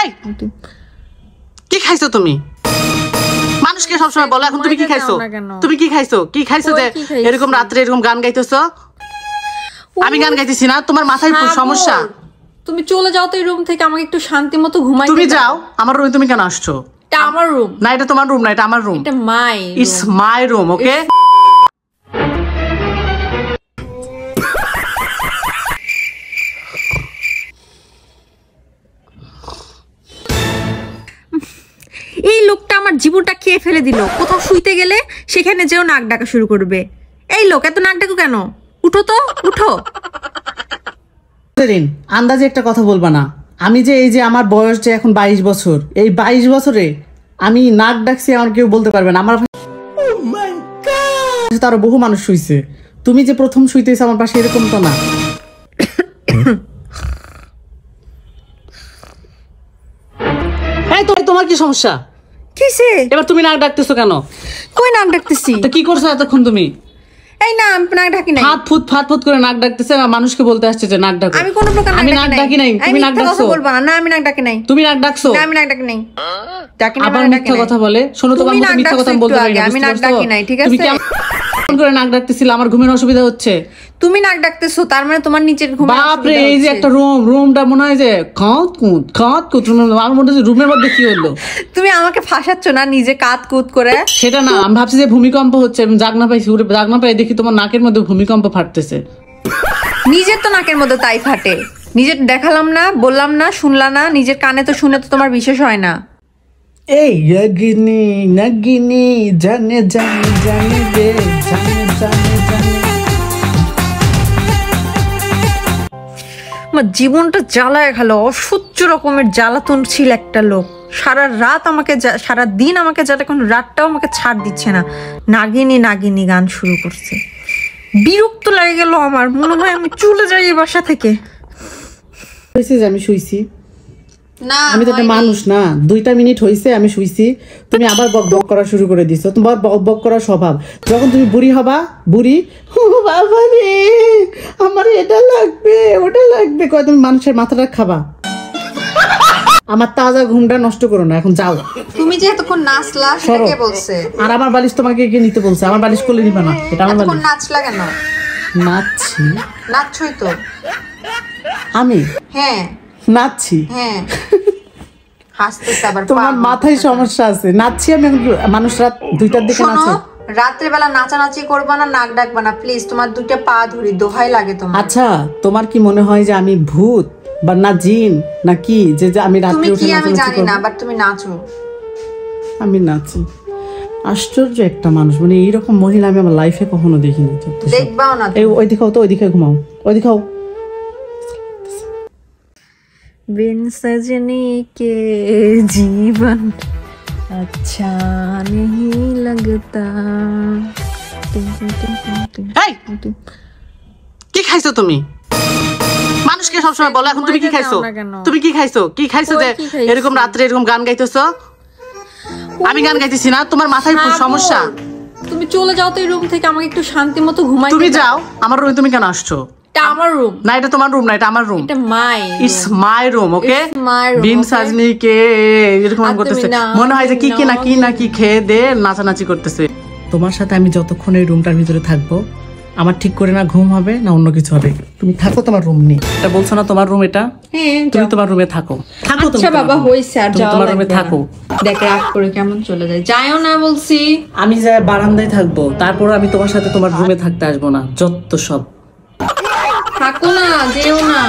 এই কি খাইছো তুমি? মানুষকে সবসময় বলো এখন তুমি কি খাইছো? তুমি কি খাইছো? কি খাইছো যে এরকম রাত্রে এরকম গান গাইতেছো? আমি গান গাইতেছি না, তোমার মাথায় সমস্যা। তুমি চলে যাও তো এই রুম থেকে, আমাকে একটু শান্তি মতো ঘুমাই। তুমি যাও, আমার রুমে তুমি কেন আসছো? এটা আমার রুম না, এটা তোমার রুম না, এটা আমার রুম। এটা মাই ইটস মাই রুম, ওকে? এই লোকটা আমার জীবনটা খেয়ে ফেলে দিল। কোথাও শুইতে গেলে সেখানে যেও নাক ডাকা শুরু করবে। এই লোক এত নাক ডাকো কেন? উঠো তো, উঠো। আন্দাজে একটা কথা বলবা না। আমি যে এই যে আমার বয়স যে এখন 22 বছর, এই 22 বছরে আমি নাক ডাকছি আমার কেউ বলতে পারবে না। আমার তারও বহু মানুষ শুইছে, তুমি যে প্রথম শুইতেছ আমার পাশে এরকম তো না। এই তোমার কি সমস্যা? কিসে এবার তুমি নাক ডাকতেছো কেন? কই নাক ডাকতেছি? তো কি করছো এতক্ষণ তুমি? এই না, আমি নাক ডাকি নাই। ফাত ফুত করে নাক ডাকতেছে, মানুষকে বলতে আসছে যে নাক ডাকো। আমি কোনো প্রকার আমি নাক ডাকি নাই। তুমি নাক ডাকছো? বলবা না, আমি নাক ডাকি নাই। তুমি নাক ডাকছো? না, আমি নাক ডাকি নাই। ডাকি না, আবার মিথ্যা কথা বলে। শোনো, তোমার মতো মিথ্যা কথা বলতে পারি না। আমি নাক ডাকি নাই, ঠিক আছে? তুমি কেমন করে নাক ডাকতেছিল? আমার ঘুমের অসুবিধা হচ্ছে। তুমি নাক ডাকতেছো, তার মানে তোমার নিচের ঘুমের অসুবিধা হচ্ছে। বাপ রে, এই যে একটা রুমটা মনে হয় যে কাঁত কুত আমার মনে হচ্ছে রুমের মধ্যে কি হলো? তুমি আমাকে ফাঁসাচ্ছ না নিজে কাত কুত করে? সেটা না, আমি ভাবছি যে ভূমিকম্প হচ্ছে, আমি জাগনা পাইছি, জাগনা পাই দেখি তোমার নাকের মধ্যে ভূমিকম্প ফাটতেছে। নিজের তো নাকের মধ্যে তাই ফাটে। নিজের দেখালাম না, বললাম না, শুনলা না? নিজের কানে তো শুনে তো তোমার বিশেষ হয় না। এই নাগিনি নাগিনি জানে জানে জানে রে জানে জানে জানে। আমার জীবনটা জ্বালায় গেল। অসহ্য রকমের জ্বালাতন ছিল একটা লোক। সারা রাত আমাকে, সারা দিন আমাকে জ্বালা, এখন রাতটাও আমাকে ছাড় দিচ্ছে না। নাগিনী নাগিনী গান শুরু করছে। বিরক্ত লাগে গেল আমার। মনে হয় আমি চলে যাই এই বাসা থেকে। আমি শুইছি না, আমি তো একটা মানুষ না। 2টা মিনিট হয়েছে আমি শুইছি, তুমি আবার বক বক করা শুরু করে দিছো। তোমার বক বক করার স্বভাব। যখন তুমি বুড়ি হবা, বুড়ি বাবা রে আমার এটা লাগবে ওটা লাগবে কয়, তুমি মানুষের মাথাটা খাবা। আমার তাজা ঘুমটা নষ্ট করো না, এখন যাও। তুমি যে এতক্ষণ নাচলা সেটা কে বলছে? আর আমার বালিশ তোমাকে কে নিতে বলছে? আমার বালিশ করলে নিবা না, এটা আমার বালিশ। নাচলা কেন? নাচছি। নাচছই তো। আমি? হ্যাঁ নাচছি। হ্যাঁ। হাসতেছ আবার। তোমার মাথায় সমস্যা আছে। নাচছি আমি এখন। মানুষ রাত 2টার দিকে নাচে। রাত্রে বেলা নাচানাচি করবা না, নাক ডাকবা না প্লিজ। তোমার 2টা পা ধরি, দোহাই লাগে তোমার। আচ্ছা, তোমার কি মনে হয় যে আমি ভূত বা না জিন না কি যে আমি রাতে উঠে নাচানাচি করব? আমি জানি না, বাট তুমি নাচো। আমি নাচি। আশ্চর্য একটা মানুষ, মানে এইরকম মহিলা আমি আমার লাইফে কখনো দেখিনি। দেখবাও না। এই ওই দিকেও তো, ওই দিকে ঘুমাও, ওই দিকেও। बिन सजने के जीवन अच्छा नहीं लगता। কি খাইছো তুমি? মানুষকে সবসময় বলো এখন তুমি কি খাইছো? তুমি কি খাইছো? কি খাইছো যে এরকম রাত্রে এরকম গান গাইতেছো? আমি গান গাইতেছি না, তোমার মাথায় সমস্যা। তুমি চলে যাও তো এই রুম থেকে, আমাকে একটু শান্তি মতো ঘুমাই। তুমি যাও, আমার রুমে তুমি কেন আসছো? এটা আমার রুম না, এটা তোমার রুম না, এটা আমার রুম। এটা মাই ইটস মাই রুম, ওকে? বিন সাজনি কে এরকম করতেছে, মনে হয় যে কি না কি খেয়ে দে নাচানাচি করতেছে। তোমার সাথে আমি যতক্ষণ এই রুমটার ভিতরে থাকবো, আমার ঠিক করে না ঘুম হবে না অন্য কিছু হবে। তুমি থাকো তোমার রুম নিয়ে। এটা বলছো না তোমার রুম এটা? হ্যাঁ, তুমি তোমার রুমে থাকো। থাকো তুমি। আচ্ছা বাবা, হইছে আর যাও। তোমার রুমে থাকো। দেখ রাগ করে কেমন চলে যায়। যাইও না বলছি। আমি যে বারান্দায় থাকবো, তারপর আমি তোমার সাথে তোমার রুমে থাকতে আসবো না। যত সব। থাকো না, যেও না।